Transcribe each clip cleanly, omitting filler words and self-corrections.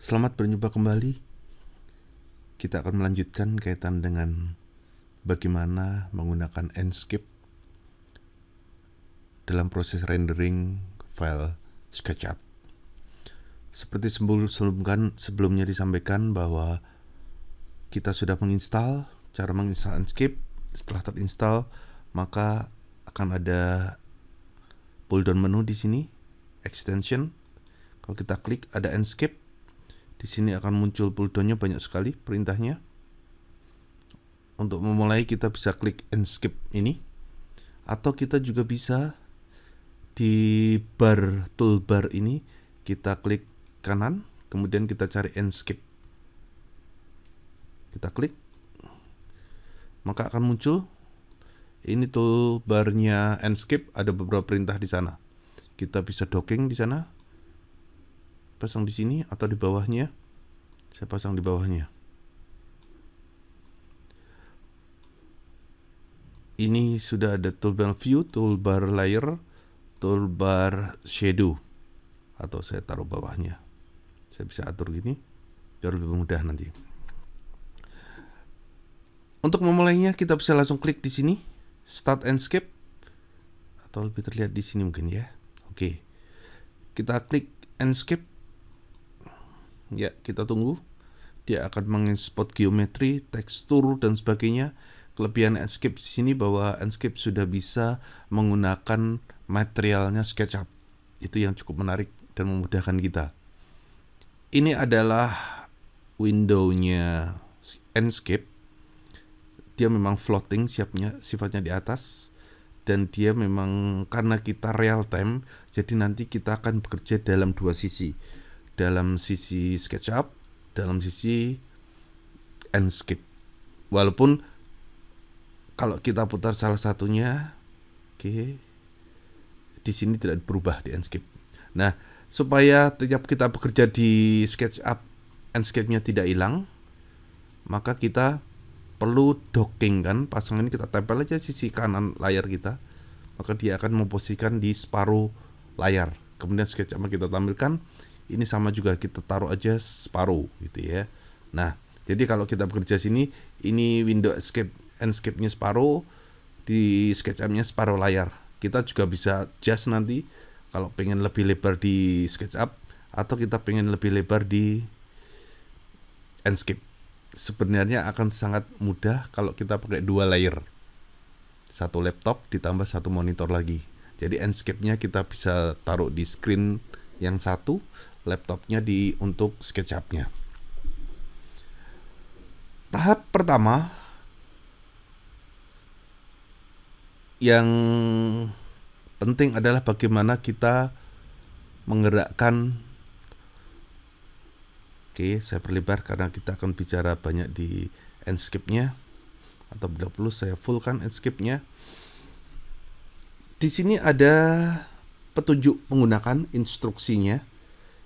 Selamat berjumpa kembali. Kita akan melanjutkan kaitan dengan bagaimana menggunakan Enscape dalam proses rendering file SketchUp. Seperti sebelumnya disampaikan bahwa kita sudah menginstal, cara menginstal Enscape. Setelah terinstall, maka akan ada pull down menu di sini, extension. Kalau kita klik ada Enscape, di sini akan muncul pull down-nya banyak sekali perintahnya. Untuk memulai kita bisa klik Enscape ini, atau kita juga bisa di toolbar ini kita klik kanan, kemudian kita cari Enscape. Kita klik, maka akan muncul ini toolbarnya Enscape, ada beberapa perintah di sana. Kita bisa docking di sana, pasang di sini atau di bawahnya. Saya pasang di bawahnya. Ini sudah ada toolbar view, toolbar layer, toolbar shadow, atau saya taruh bawahnya. Saya bisa atur gini biar lebih mudah nanti. Untuk memulainya kita bisa langsung klik di sini, Start Enscape, atau lebih terlihat di sini mungkin ya. Oke, kita klik Enscape. Ya, kita tunggu. Dia akan mengekspor geometri, tekstur dan sebagainya. Kelebihan Enscape di sini bahwa Enscape sudah bisa menggunakan materialnya SketchUp. Itu yang cukup menarik dan memudahkan kita. Ini adalah window-nya Enscape. Dia memang floating sifatnya di atas, dan dia memang karena kita real time, jadi nanti kita akan bekerja dalam dua sisi. Dalam sisi SketchUp, dalam sisi Enscape. Walaupun kalau kita putar salah satunya, di sini tidak berubah di Enscape. Nah, supaya tiap kita bekerja di SketchUp, Enscape-nya tidak hilang, maka kita perlu docking kan, pasang ini kita tempel aja sisi kanan layar kita, maka dia akan memposisikan di separuh layar. Kemudian SketchUp kita tampilkan, ini sama juga kita taruh aja separuh gitu ya. Nah, jadi kalau kita bekerja sini, ini window Enscape-nya separuh, di SketchUp-nya separuh layar. Kita juga bisa adjust nanti kalau pengen lebih lebar di SketchUp atau kita pengen lebih lebar di Enscape. Sebenarnya akan sangat mudah kalau kita pakai dua layer, satu laptop ditambah satu monitor lagi. Jadi Enscape-nya kita bisa taruh di screen yang satu, laptopnya untuk SketchUp-nya. Tahap pertama yang penting adalah bagaimana kita menggerakkan. Oke, saya perlebar karena kita akan bicara banyak di Enscape-nya, atau bila perlu saya fullkan Enscape-nya. Di sini ada petunjuk menggunakan instruksinya.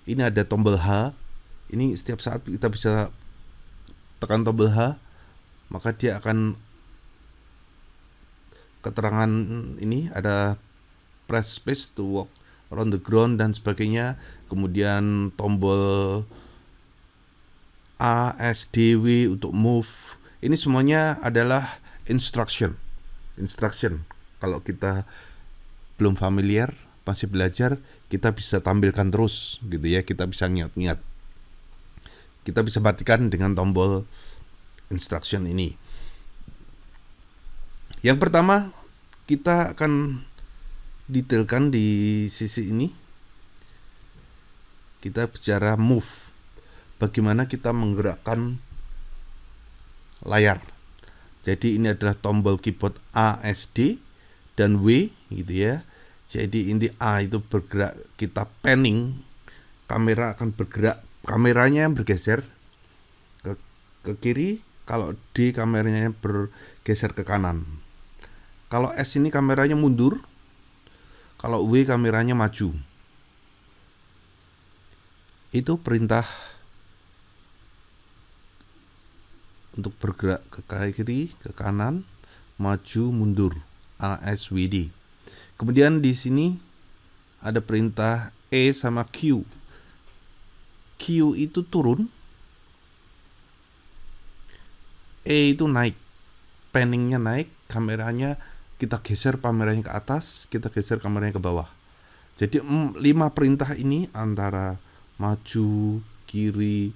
Ini ada tombol H. Ini setiap saat kita bisa tekan tombol H, maka dia akan keterangan ini ada press space to walk around the ground dan sebagainya. Kemudian tombol A, S, D, W untuk move. Ini semuanya adalah instruction. Kalau kita belum familiar, masih belajar, kita bisa tampilkan terus gitu ya. Kita bisa ngingat-ngingat. Kita bisa matikan dengan tombol instruction ini. Yang pertama, kita akan detailkan di sisi ini. Kita bicara move. Bagaimana kita menggerakkan layar. Jadi ini adalah tombol keyboard A, S, D dan W gitu ya. Jadi ini A itu bergerak, kita panning, kamera akan bergerak, kameranya bergeser ke kiri. Kalau D kameranya bergeser ke kanan. Kalau S ini kameranya mundur. Kalau W kameranya maju. Itu perintah untuk bergerak ke kiri, ke kanan, maju, mundur, ASWD. Kemudian di sini ada perintah E sama Q. Q Q itu turun, E itu naik, panningnya naik, kameranya kita geser kameranya ke atas, kita geser kameranya ke bawah. Jadi 5 perintah ini antara maju, kiri,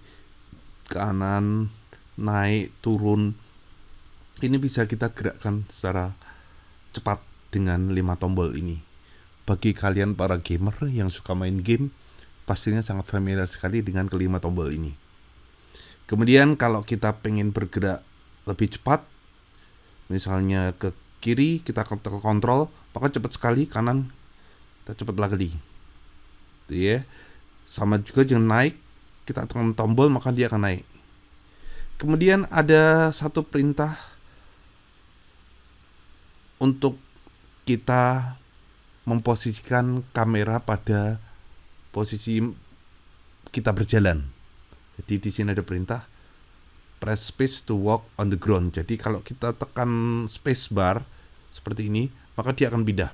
kanan, naik, turun, ini bisa kita gerakkan secara cepat dengan 5 tombol ini. Bagi kalian para gamer yang suka main game, pastinya sangat familiar sekali dengan kelima tombol ini. Kemudian kalau kita pengen bergerak lebih cepat, misalnya ke kiri kita tekan kontrol, maka cepat sekali, kanan kita cepat lagi. Itu ya. Sama juga dengan naik, kita tekan tombol maka dia akan naik. Kemudian ada satu perintah untuk kita memposisikan kamera pada posisi kita berjalan. Jadi di sini ada perintah press space to walk on the ground. Jadi kalau kita tekan space bar seperti ini, maka dia akan pindah.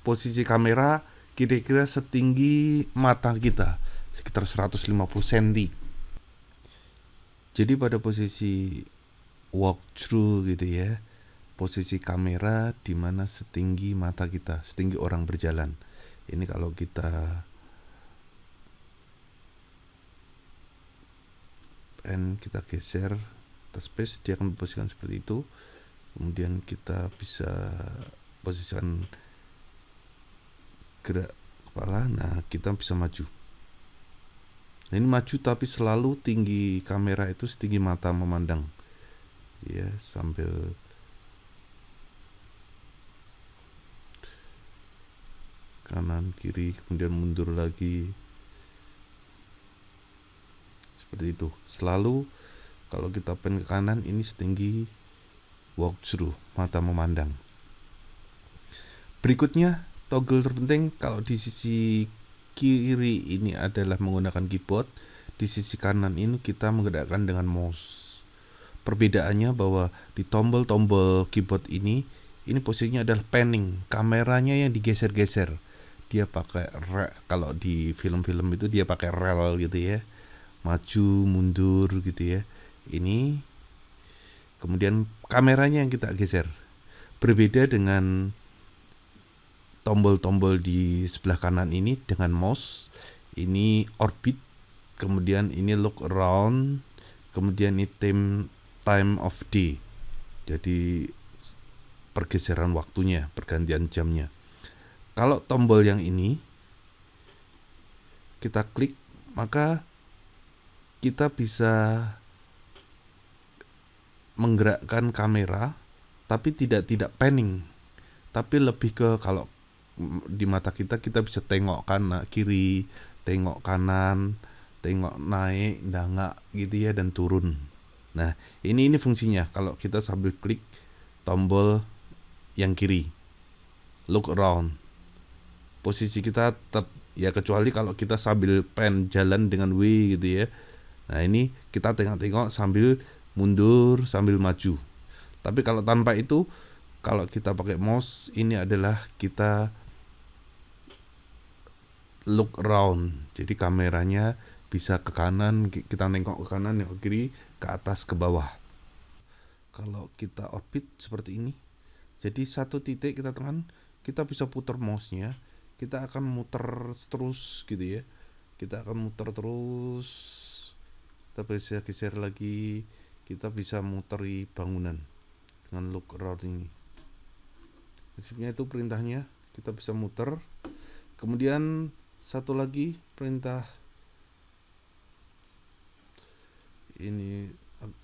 Posisi kamera kira-kira setinggi mata kita, sekitar 150 cm. Jadi pada posisi walk through gitu ya, posisi kamera di mana setinggi mata kita, setinggi orang berjalan. Ini kalau kita kita geser kita space, dia akan posisikan seperti itu. Kemudian kita bisa posisikan gerak kepala. Nah, kita bisa maju. Nah, ini maju tapi selalu tinggi kamera itu setinggi mata memandang. Ya, sambil kanan kiri, kemudian mundur lagi. Seperti itu. Selalu kalau kita pen ke kanan ini setinggi walk through, mata memandang. Berikutnya, toggle terpenting kalau di sisi kiri ini adalah menggunakan keyboard, di sisi kanan ini kita menggerakkan dengan mouse. Perbedaannya bahwa di tombol-tombol keyboard ini posisinya adalah panning, kameranya yang digeser-geser. Dia pakai kalau di film-film itu dia pakai rel gitu ya. Maju mundur gitu ya. Ini kemudian kameranya yang kita geser. Berbeda dengan tombol-tombol di sebelah kanan ini dengan mouse. Ini orbit, kemudian ini look around, kemudian ini time of day. Jadi pergeseran waktunya, pergantian jamnya. Kalau tombol yang ini kita klik, maka kita bisa menggerakkan kamera tapi tidak panning, tapi lebih ke kalau di mata kita bisa tengok kanan kiri, tengok kanan, tengok naik, dangak gitu ya, dan turun. Nah, ini fungsinya kalau kita sambil klik tombol yang kiri, look around, posisi kita tetap ya, kecuali kalau kita sambil pen jalan dengan W gitu ya. Nah, ini kita tengok-tengok sambil mundur, sambil maju. Tapi kalau tanpa itu, kalau kita pakai mouse, ini adalah kita look around. Jadi kameranya bisa ke kanan, kita nengok ke kanan, nengok ke kiri, ke atas, ke bawah. Kalau kita orbit seperti ini, jadi satu titik kita tekan, kita bisa putar mouse-nya, kita akan muter terus gitu ya. Kita akan muter terus. Kita bisa geser lagi, kita bisa muteri bangunan dengan look around ini. Prinsipnya itu perintahnya, kita bisa muter. Kemudian satu lagi perintah ini,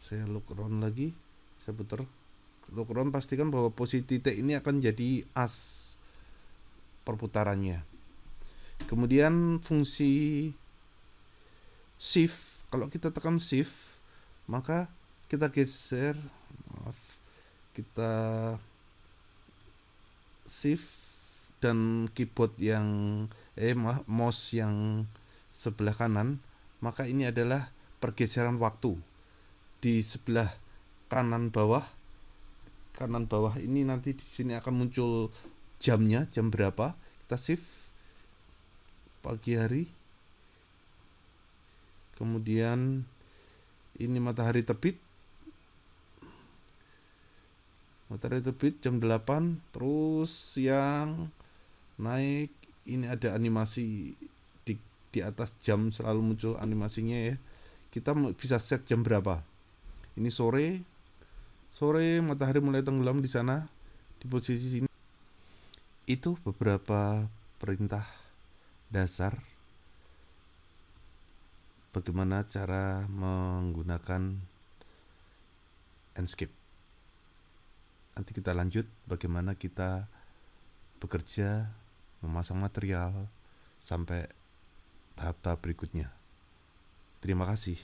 saya look around lagi, saya putar look around, pastikan bahwa posisi titik ini akan jadi as perputarannya. Kemudian fungsi shift, kalau kita tekan shift maka kita geser, kita shift dan keyboard yang mouse yang sebelah kanan, maka ini adalah pergeseran waktu. Di sebelah kanan bawah ini nanti di sini akan muncul jamnya, jam berapa. Kita shift pagi hari, Kemudian ini matahari terbit jam 8, terus siang naik. Ini ada animasi di atas jam, selalu muncul animasinya ya. Kita bisa set jam berapa. Ini sore matahari mulai tenggelam di sana, di posisi sini. Itu beberapa perintah dasar bagaimana cara menggunakan Enscape. Nanti kita lanjut bagaimana kita bekerja, memasang material, sampai tahap-tahap berikutnya. Terima kasih.